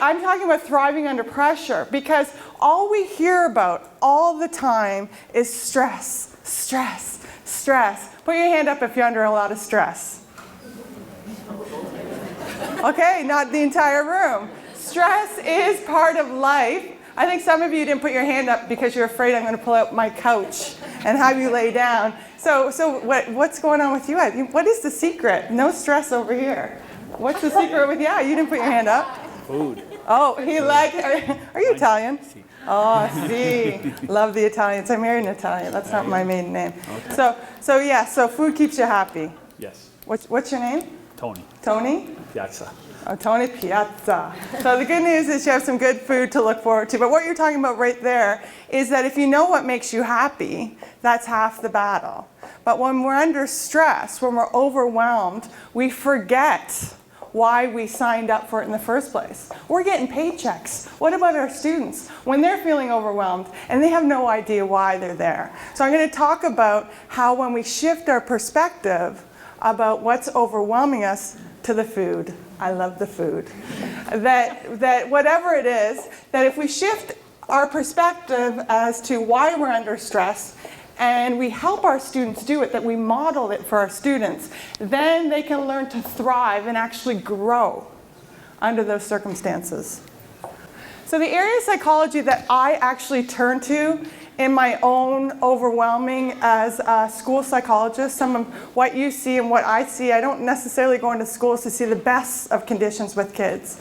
I'm talking about thriving under pressure, because all we hear about all the time is stress, stress, stress. Put your hand up if you're under a lot of stress. Okay, not the entire room. Stress is part of life. I think some of you didn't put your hand up because you're afraid I'm going to pull out my couch and have you lay down. So what's going on with you? What is the secret? No stress over here. What's the secret with you? You didn't put your hand up. Food. Oh, he liked. Are you Italian? Oh, see. Love the Italians. I married an Italian. That's not my maiden name. Okay. So food keeps you happy. Yes. What's your name? Tony. Tony? Piazza. Oh, Tony Piazza. So the good news is you have some good food to look forward to. But what you're talking about right there is that if you know what makes you happy, that's half the battle. But when we're under stress, when we're overwhelmed, we forget why we signed up for it in the first place. We're getting paychecks. What about our students when they're feeling overwhelmed and they have no idea why they're there? So I'm going to talk about how when we shift our perspective about what's overwhelming us to the food. I love the food. That whatever it is, that if we shift our perspective as to why we're under stress, and we help our students do it, that we model it for our students, then they can learn to thrive and actually grow under those circumstances. So the area of psychology that I actually turn to in my own overwhelming as a school psychologist, some of what you see and what I see, I don't necessarily go into schools to see the best of conditions with kids,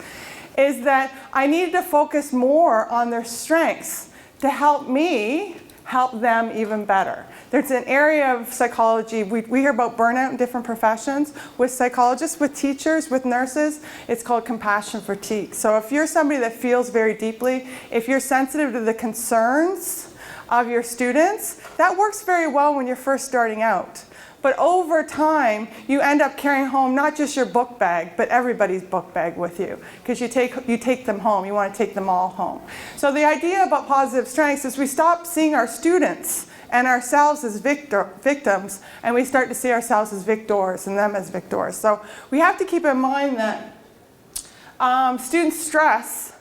is that I needed to focus more on their strengths to help me help them even better. There's an area of psychology, we hear about burnout in different professions, with psychologists, with teachers, with nurses. It's called compassion fatigue. So if you're somebody that feels very deeply, if you're sensitive to the concerns of your students, that works very well when you're first starting out. But over time, you end up carrying home not just your book bag, but everybody's book bag with you, because you take them home. You want to take them all home. So the idea about positive strengths is we stop seeing our students and ourselves as victims, and we start to see ourselves as victors and them as victors. So we have to keep in mind that student stress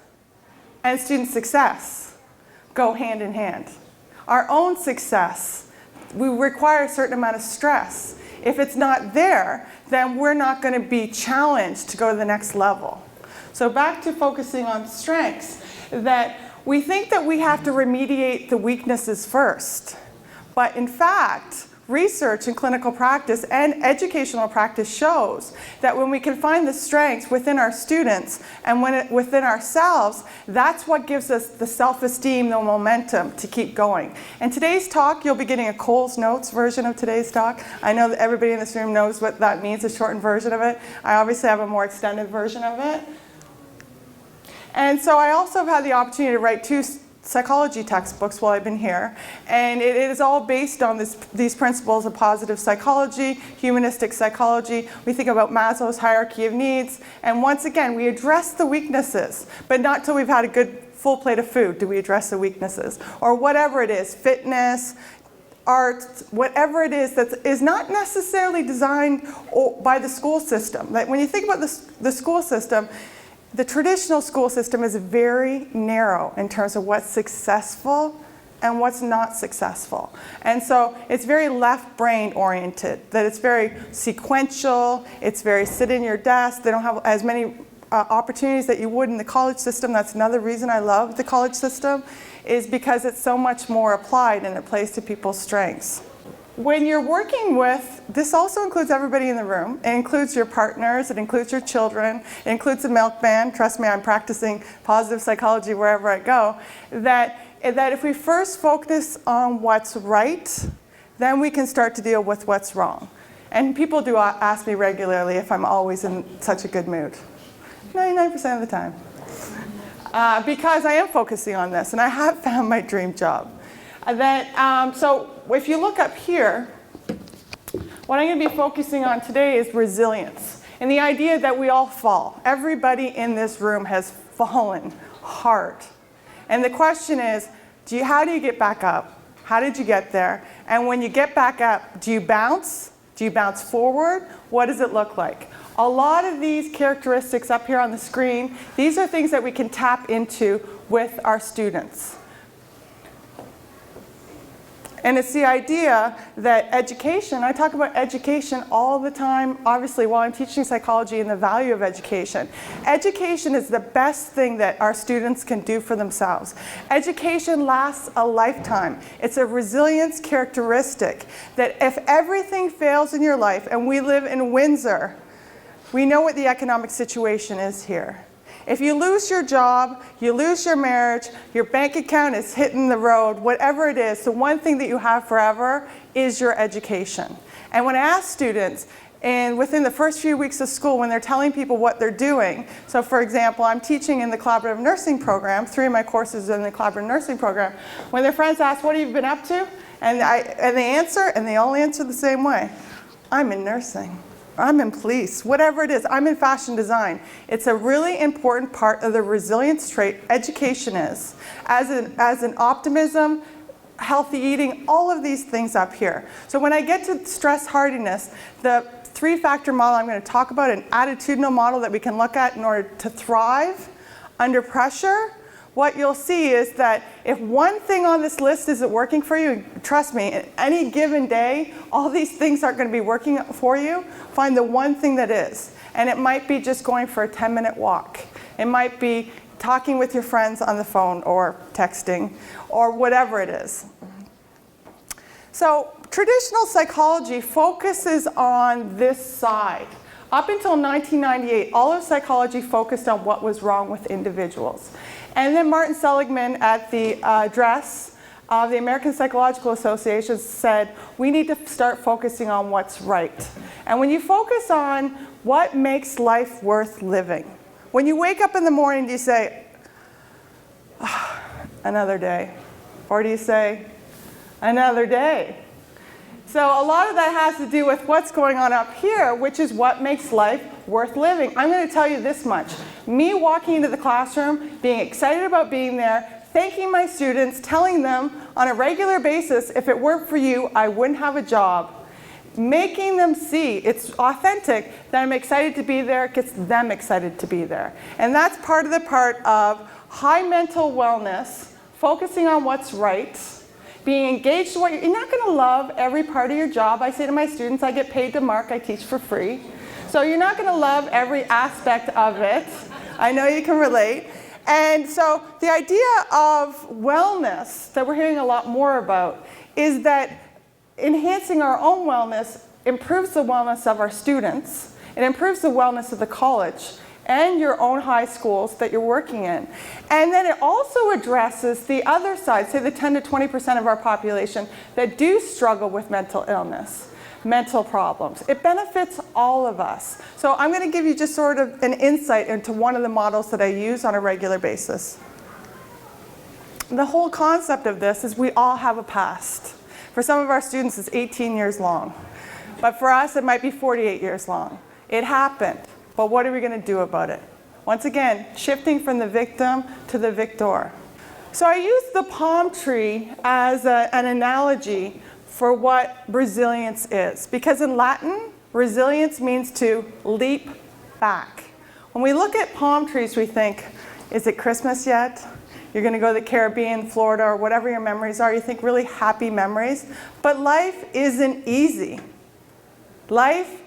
and student success go hand in hand. Our own success, we require a certain amount of stress. If it's not there, then we're not going to be challenged to go to the next level. So back to focusing on strengths, that we think that we have to remediate the weaknesses first. But in fact, research in clinical practice and educational practice shows that when we can find the strengths within our students and within ourselves, that's what gives us the self-esteem, the momentum to keep going. And today's talk, you'll be getting a Cole's Notes version of today's talk. I know that everybody in this room knows what that means, a shortened version of it. I obviously have a more extended version of it. And so I also have had the opportunity to write 2 psychology textbooks while I've been here, and it is all based on these principles of positive psychology, humanistic psychology. We think about Maslow's hierarchy of needs, and once again, we address the weaknesses, but not till we've had a good full plate of food do we address the weaknesses, or whatever it is, fitness, art, whatever it is that is not necessarily designed by the school system. Like when you think about the school system, the traditional school system is very narrow in terms of what's successful and what's not successful. And so it's very left-brain oriented, that it's very sequential, it's very sit in your desk, they don't have as many opportunities that you would in the college system. That's another reason I love the college system, is because it's so much more applied and it plays to people's strengths. When you're working with, this also includes everybody in the room. It includes your partners, it includes your children, it includes the milkman. Trust me, I'm practicing positive psychology wherever I go. That if we first focus on what's right, then we can start to deal with what's wrong. And people do ask me regularly if I'm always in such a good mood. 99% of the time. Because I am focusing on this, and I have found my dream job. So if you look up here, what I'm going to be focusing on today is resilience. And the idea that we all fall. Everybody in this room has fallen hard. And the question is, how do you get back up? How did you get there? And when you get back up, do you bounce? Do you bounce forward? What does it look like? A lot of these characteristics up here on the screen, these are things that we can tap into with our students. And it's the idea that education, I talk about education all the time, obviously, while I'm teaching psychology and the value of education. Education is the best thing that our students can do for themselves. Education lasts a lifetime. It's a resilience characteristic that if everything fails in your life, and we live in Windsor, we know what the economic situation is here. If you lose your job, you lose your marriage, your bank account is hitting the road, whatever it is, the one thing that you have forever is your education. And when I ask students, and within the first few weeks of school, when they're telling people what they're doing, so for example, I'm teaching in the collaborative nursing program, 3 of my courses are in the collaborative nursing program. When their friends ask, what have you been up to? And they answer, and they all answer the same way. I'm in nursing. I'm in police, whatever it is. I'm in fashion design. It's a really important part of the resilience trait education is, as an optimism, healthy eating, all of these things up here. So when I get to stress hardiness, the 3-factor model I'm going to talk about, an attitudinal model that we can look at in order to thrive under pressure, what you'll see is that if one thing on this list isn't working for you, trust me, any given day, all these things aren't going to be working for you. Find the one thing that is. And it might be just going for a 10-minute walk. It might be talking with your friends on the phone or texting or whatever it is. So traditional psychology focuses on this side. Up until 1998, all of psychology focused on what was wrong with individuals. And then Martin Seligman at the address of the American Psychological Association said, we need to start focusing on what's right. And when you focus on what makes life worth living, when you wake up in the morning, do you say, oh, another day? Or do you say, another day? So a lot of that has to do with what's going on up here, which is what makes life worth living. I'm going to tell you this much. Me walking into the classroom, being excited about being there, thanking my students, telling them on a regular basis, if it weren't for you, I wouldn't have a job. Making them see it's authentic, that I'm excited to be there, gets them excited to be there. And that's part of high mental wellness, focusing on what's right, being engaged in what you're not going to love every part of your job. I say to my students, I get paid to mark, I teach for free. So you're not going to love every aspect of it. I know you can relate. And so the idea of wellness that we're hearing a lot more about is that enhancing our own wellness improves the wellness of our students. It improves the wellness of the college and your own high schools that you're working in. And then it also addresses the other side, say the 10 to 20% of our population that do struggle with mental illness, mental problems. It benefits all of us. So I'm going to give you just sort of an insight into one of the models that I use on a regular basis. The whole concept of this is we all have a past. For some of our students, it's 18 years long. But for us, it might be 48 years long. It happened. But what are we going to do about it? Once again, shifting from the victim to the victor. So I use the palm tree as an analogy for what resilience is. Because in Latin, resilience means to leap back. When we look at palm trees, we think, is it Christmas yet? You're going to go to the Caribbean, Florida, or whatever your memories are. You think really happy memories. But life isn't easy. Life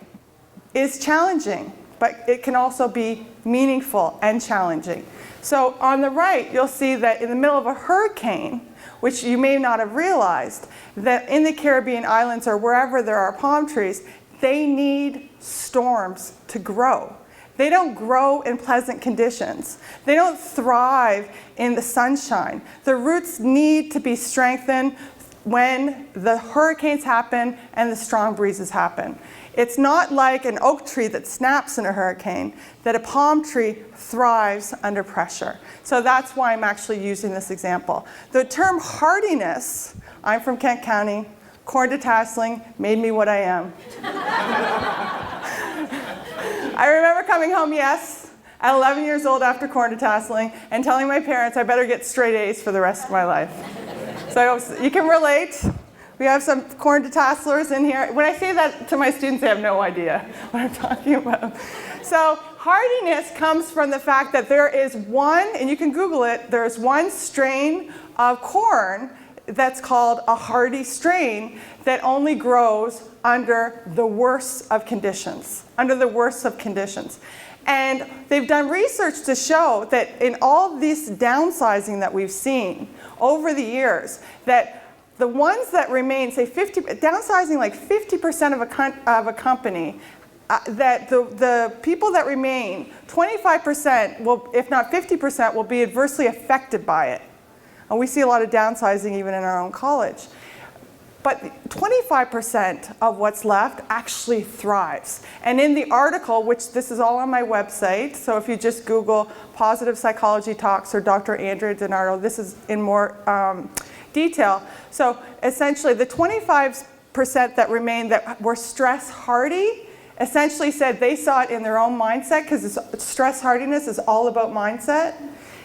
is challenging. But it can also be meaningful and challenging. So on the right, you'll see that in the middle of a hurricane, which you may not have realized, that in the Caribbean islands or wherever there are palm trees, they need storms to grow. They don't grow in pleasant conditions. They don't thrive in the sunshine. The roots need to be strengthened when the hurricanes happen and the strong breezes happen. It's not like an oak tree that snaps in a hurricane, that a palm tree thrives under pressure. So that's why I'm actually using this example. The term hardiness, I'm from Kent County, corn to tasseling made me what I am. I remember coming home, yes, at 11 years old after corn to tasseling, and telling my parents I better get straight A's for the rest of my life. So you can relate. We have some corn detasselers in here. When I say that to my students, they have no idea what I'm talking about. So hardiness comes from the fact that there is one, and you can Google it, there's one strain of corn that's called a hardy strain that only grows under the worst of conditions, And they've done research to show that in all this downsizing that we've seen over the years, that the ones that remain, say downsizing like 50% of a company, that the people that remain, 25% will, if not 50%, will be adversely affected by it. And we see a lot of downsizing even in our own college. But 25% of what's left actually thrives. And in the article, which this is all on my website, so if you just Google Positive Psychology Talks or Dr. Andrea Dinardo, this is in more detail. So essentially, the 25% that remained that were stress hardy essentially said they saw it in their own mindset, because stress hardiness is all about mindset.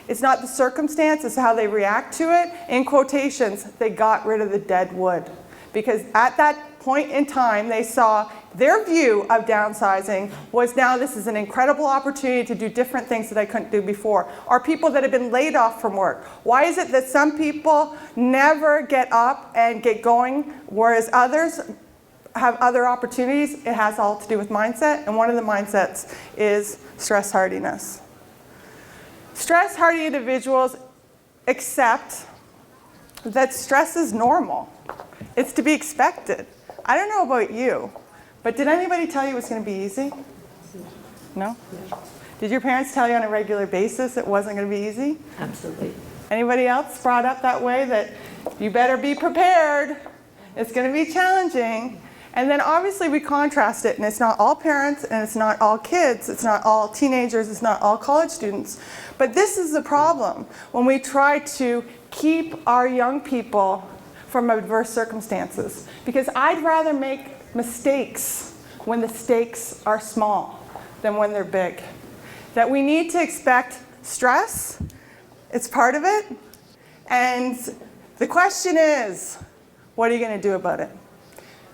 It's not the circumstance, it's how they react to it. In quotations, they got rid of the dead wood. Because at that point in time, they saw their view of downsizing was now this is an incredible opportunity to do different things that I couldn't do before. Or people that have been laid off from work. Why is it that some people never get up and get going, whereas others have other opportunities? It has all to do with mindset, and one of the mindsets is stress hardiness. Stress hardy individuals accept that stress is normal. It's to be expected. I don't know about you, but did anybody tell you it was going to be easy? No? Did your parents tell you on a regular basis it wasn't going to be easy? Absolutely. Anybody else brought up that way, that you better be prepared, it's going to be challenging? And then obviously we contrast it, and it's not all parents, and it's not all kids, it's not all teenagers, it's not all college students. But this is the problem when we try to keep our young people from adverse circumstances. Because I'd rather make mistakes when the stakes are small than when they're big. That we need to expect stress, it's part of it. And the question is, what are you going to do about it?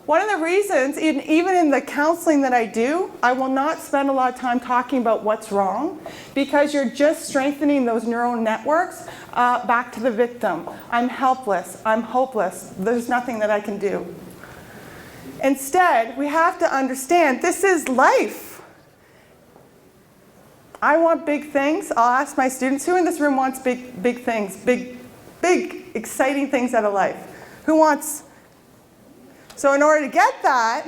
One of the reasons, even in the counseling that I do, I will not spend a lot of time talking about what's wrong, because you're just strengthening those neural networks back to the victim. I'm helpless, I'm hopeless, there's nothing that I can do. Instead, we have to understand this is life. I want big things. I'll ask my students, who in this room wants big things, big, exciting things out of life? Who wants? So in order to get that,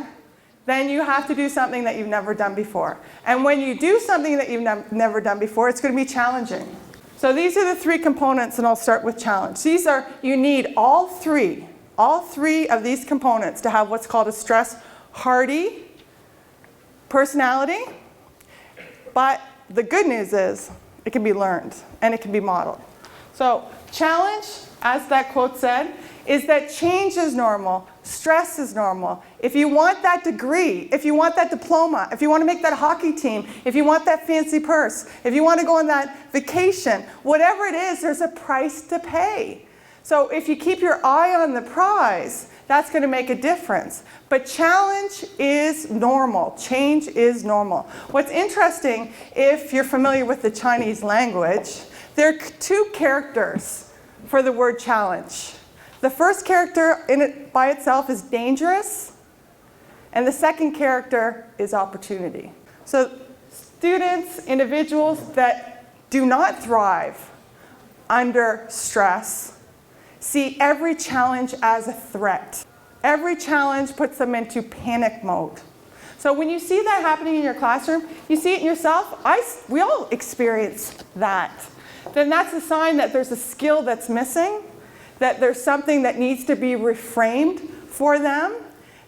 then you have to do something that you've never done before. And when you do something that you've never done before, it's going to be challenging. So these are the three components, and I'll start with challenge. These are, you need all three of these components to have what's called a stress-hardy personality. But the good news is, it can be learned, and it can be modeled. So challenge, as that quote said, is that change is normal, stress is normal. If you want that degree, if you want that diploma, if you want to make that hockey team, if you want that fancy purse, if you want to go on that vacation, whatever it is, there's a price to pay. So if you keep your eye on the prize, that's going to make a difference. But challenge is normal. Change is normal. What's interesting, if you're familiar with the Chinese language, there are two characters for the word challenge. The first character in it by itself is dangerous, and the second character is opportunity. So students, individuals that do not thrive under stress, see every challenge as a threat. Every challenge puts them into panic mode. So when you see that happening in your classroom, you see it in yourself, we all experience that. Then that's a sign that there's a skill that's missing, that there's something that needs to be reframed for them,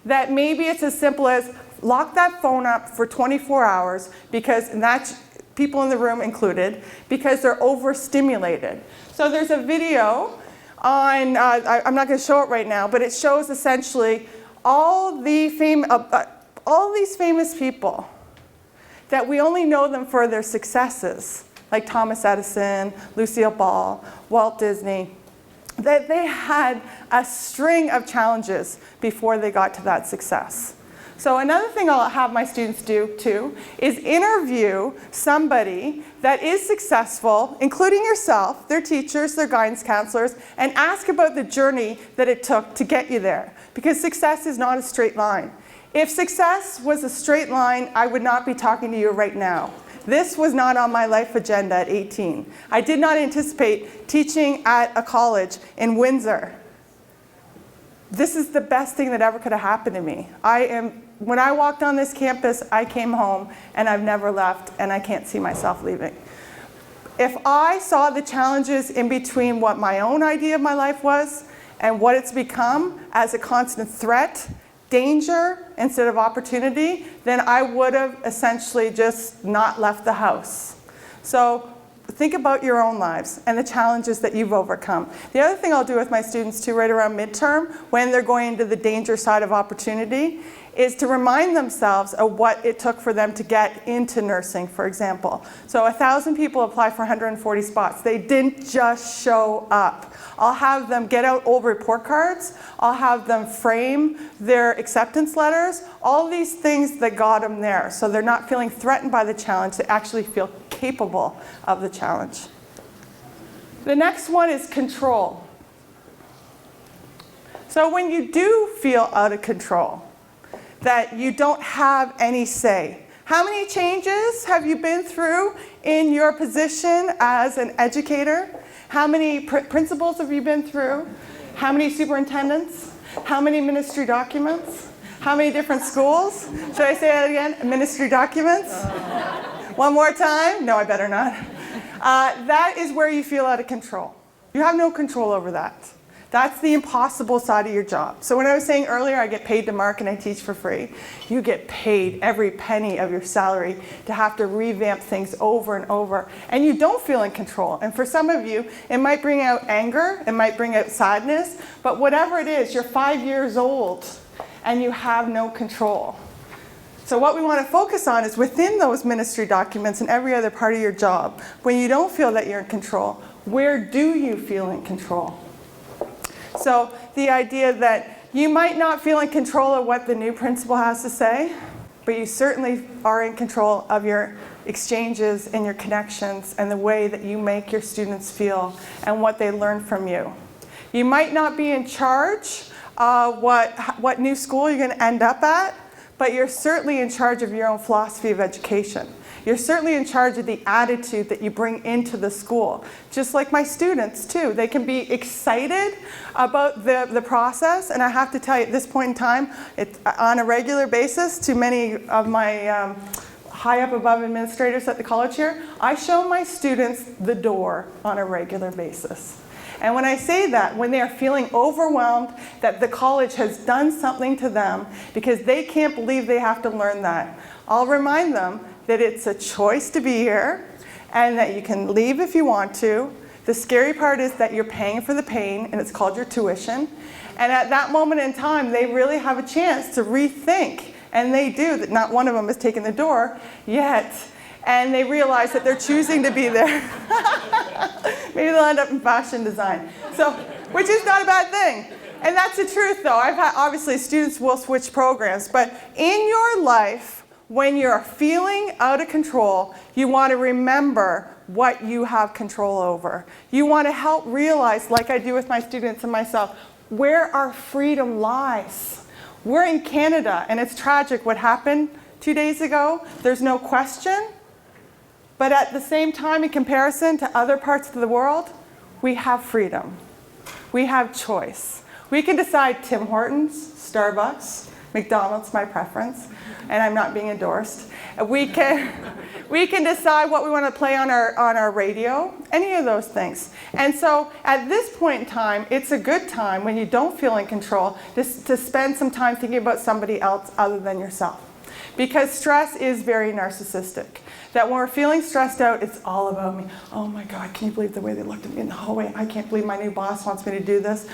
that maybe it's as simple as lock that phone up for 24 hours, because, and that's people in the room included, because they're overstimulated. So there's a video on, I'm not going to show it right now, but it shows essentially all these famous people that we only know them for their successes, like Thomas Edison, Lucille Ball, Walt Disney. that they had a string of challenges before they got to that success. So another thing I'll have my students do too is interview somebody that is successful, including yourself, their teachers, their guidance counselors, and ask about the journey that it took to get you there. Because success is not a straight line. If success was a straight line, I would not be talking to you right now. This was not on my life agenda at 18. I did not anticipate teaching at a college in Windsor. This is the best thing that ever could have happened to me. When I walked on this campus, I came home and I've never left, and I can't see myself leaving. If I saw the challenges in between what my own idea of my life was and what it's become as a constant threat, danger instead of opportunity, then I would have essentially just not left the house. So think about your own lives and the challenges that you've overcome. The other thing I'll do with my students too, right around midterm, when they're going into the danger side of opportunity, is to remind themselves of what it took for them to get into nursing, for example. So 1,000 people apply for 140 spots. They didn't just show up. I'll have them get out old report cards. I'll have them frame their acceptance letters. All these things that got them there. So they're not feeling threatened by the challenge. They actually feel capable of the challenge. The next one is control. So when you do feel out of control, that you don't have any say. How many changes have you been through in your position as an educator? How many principals have you been through? How many superintendents? How many ministry documents? How many different schools? Should I say that again? Ministry documents? One more time? No, I better not. That is where you feel out of control. You have no control over that. That's the impossible side of your job. So when I was saying earlier, I get paid to mark and I teach for free. You get paid every penny of your salary to have to revamp things over and over. And you don't feel in control. And for some of you, it might bring out anger, it might bring out sadness, but whatever it is, you're 5 years old and you have no control. So what we want to focus on is within those ministry documents and every other part of your job, when you don't feel that you're in control, where do you feel in control? So the idea that you might not feel in control of what the new principal has to say, but you certainly are in control of your exchanges and your connections and the way that you make your students feel and what they learn from you. You might not be in charge of what new school you're going to end up at, but you're certainly in charge of your own philosophy of education. You're certainly in charge of the attitude that you bring into the school. Just like my students too. They can be excited about the process, and I have to tell you at this point in time, on a regular basis to many of my high up above administrators at the college here, I show my students the door on a regular basis. And when I say that, when they are feeling overwhelmed that the college has done something to them because they can't believe they have to learn that, I'll remind them that it's a choice to be here and that you can leave if you want to. The scary part is that you're paying for the pain, and it's called your tuition. And at that moment in time, they really have a chance to rethink, and they do. That not one of them has taken the door yet. And they realize that they're choosing to be there. Maybe they'll end up in fashion design. So, which is not a bad thing. And that's the truth, though. I've had, obviously, students will switch programs. But in your life, when you're feeling out of control, you want to remember what you have control over. You want to help realize, like I do with my students and myself, where our freedom lies. We're in Canada, and it's tragic what happened 2 days ago. There's no question. But at the same time, in comparison to other parts of the world, we have freedom. We have choice. We can decide Tim Hortons, Starbucks, McDonald's, my preference, and I'm not being endorsed. We can decide what we want to play on our radio, any of those things. And so at this point in time, it's a good time when you don't feel in control to spend some time thinking about somebody else other than yourself. Because stress is very narcissistic. That when we're feeling stressed out, it's all about me. Oh my God, can you believe the way they looked at me in the hallway? I can't believe my new boss wants me to do this.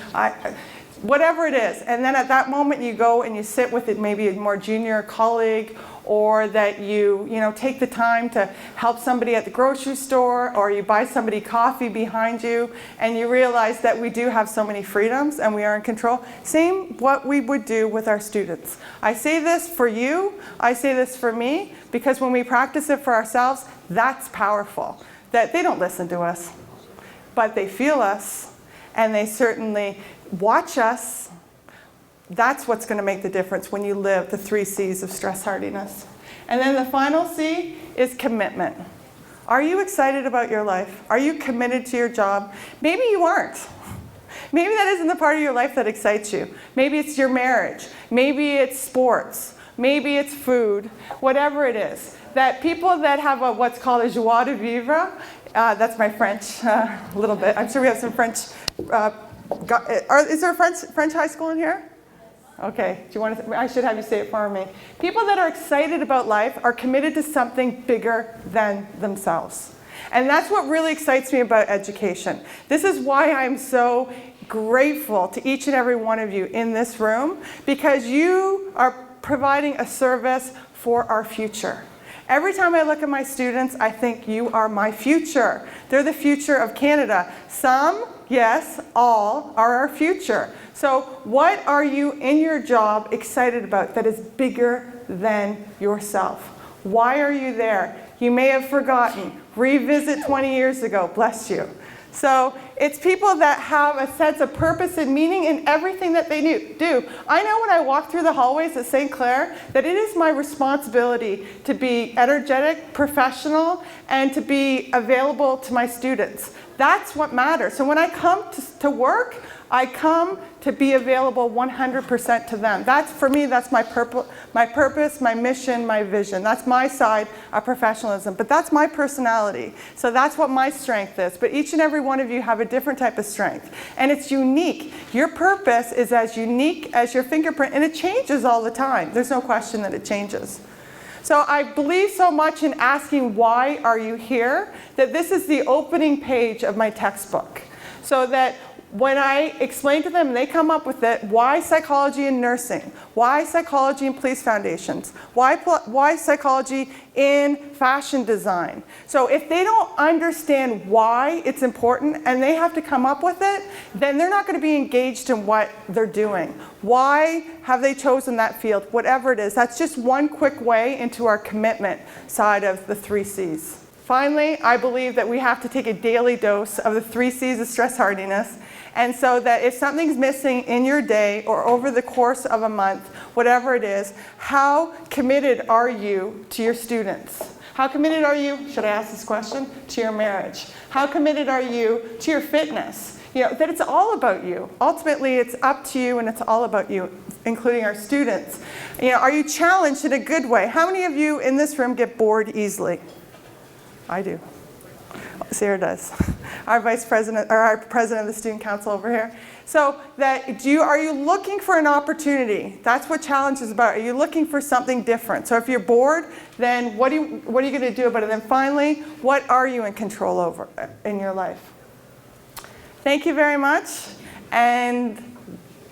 Whatever it is. And then at that moment you go and you sit with it, maybe a more junior colleague or that you take the time to help somebody at the grocery store, or you buy somebody coffee behind you, and you realize that we do have so many freedoms and we are in control. Same what we would do with our students. I say this for you, I say this for me, because when we practice it for ourselves, that's powerful. That they don't listen to us, but they feel us, and they certainly watch us. That's what's going to make the difference when you live the 3 C's of stress hardiness. And then the final C is commitment. Are you excited about your life? Are you committed to your job? Maybe you aren't. Maybe that isn't the part of your life that excites you. Maybe it's your marriage. Maybe it's sports. Maybe it's food. Whatever it is. That people that have what's called a joie de vivre, that's my French a little bit. I'm sure we have some French. Is there a French high school in here? Okay, do you want to? I should have you say it for me. People that are excited about life are committed to something bigger than themselves. And that's what really excites me about education. This is why I'm so grateful to each and every one of you in this room, because you are providing a service for our future. Every time I look at my students, I think you are my future. They're the future of Canada. Some, yes, all are our future. So what are you in your job excited about that is bigger than yourself? Why are you there? You may have forgotten. Revisit 20 years ago. Bless you. So it's people that have a sense of purpose and meaning in everything that they do. I know when I walk through the hallways at St. Clair that it is my responsibility to be energetic, professional, and to be available to my students. That's what matters. So when I come to work, I come to be available 100% to them. For me, that's my purpose, my mission, my vision. That's my side of professionalism. But that's my personality. So that's what my strength is. But each and every one of you have a different type of strength. And it's unique. Your purpose is as unique as your fingerprint, and it changes all the time. There's no question that it changes. So I believe so much in asking why are you here, that this is the opening page of my textbook. So that when I explain to them, they come up with it, why psychology in nursing? Why psychology in police foundations? Why psychology in fashion design? So if they don't understand why it's important and they have to come up with it, then they're not going to be engaged in what they're doing. Why have they chosen that field? Whatever it is, that's just one quick way into our commitment side of the 3 C's. Finally, I believe that we have to take a daily dose of the 3 C's of stress hardiness. And so that if something's missing in your day or over the course of a month, whatever it is, how committed are you to your students? How committed are you, should I ask this question, to your marriage? How committed are you to your fitness? That it's all about you. Ultimately, it's up to you and it's all about you, including our students. Are you challenged in a good way? How many of you in this room get bored easily? I do. Sarah does. Our vice president, or our president of the student council over here. So are you looking for an opportunity? That's what challenge is about. Are you looking for something different? So if you're bored, then what are you going to do about it? And then finally, what are you in control over in your life? Thank you very much. And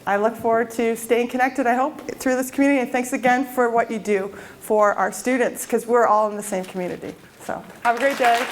I look forward to staying connected, I hope, through this community. And thanks again for what you do for our students, because we're all in the same community. So have a great day.